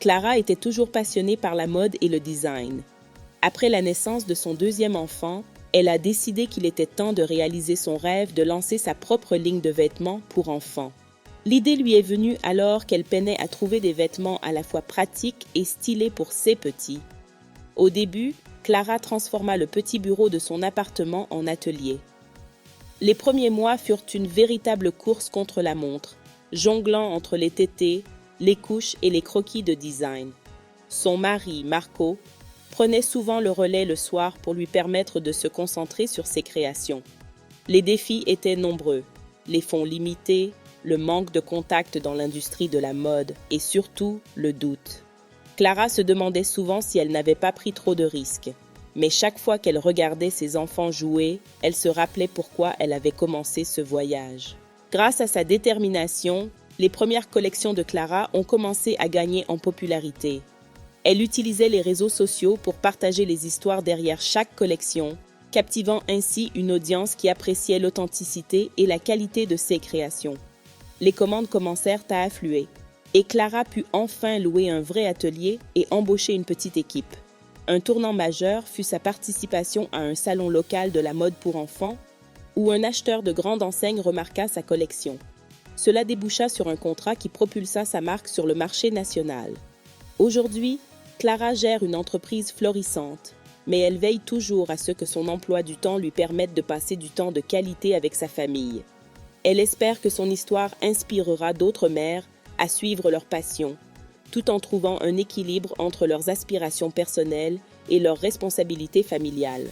Clara était toujours passionnée par la mode et le design. Après la naissance de son deuxième enfant, elle a décidé qu'il était temps de réaliser son rêve de lancer sa propre ligne de vêtements pour enfants. L'idée lui est venue alors qu'elle peinait à trouver des vêtements à la fois pratiques et stylés pour ses petits. Au début, Clara transforma le petit bureau de son appartement en atelier. Les premiers mois furent une véritable course contre la montre, jonglant entre les tétés, les couches et les croquis de design. Son mari, Marco, prenait souvent le relais le soir pour lui permettre de se concentrer sur ses créations. Les défis étaient nombreux, les fonds limités, le manque de contact dans l'industrie de la mode et surtout le doute. Clara se demandait souvent si elle n'avait pas pris trop de risques. Mais chaque fois qu'elle regardait ses enfants jouer, elle se rappelait pourquoi elle avait commencé ce voyage. Grâce à sa détermination, les premières collections de Clara ont commencé à gagner en popularité. Elle utilisait les réseaux sociaux pour partager les histoires derrière chaque collection, captivant ainsi une audience qui appréciait l'authenticité et la qualité de ses créations. Les commandes commencèrent à affluer, et Clara put enfin louer un vrai atelier et embaucher une petite équipe. Un tournant majeur fut sa participation à un salon local de la mode pour enfants, où un acheteur de grande enseigne remarqua sa collection. Cela déboucha sur un contrat qui propulsa sa marque sur le marché national. Aujourd'hui, Clara gère une entreprise florissante, mais elle veille toujours à ce que son emploi du temps lui permette de passer du temps de qualité avec sa famille. Elle espère que son histoire inspirera d'autres mères à suivre leur passion, tout en trouvant un équilibre entre leurs aspirations personnelles et leurs responsabilités familiales.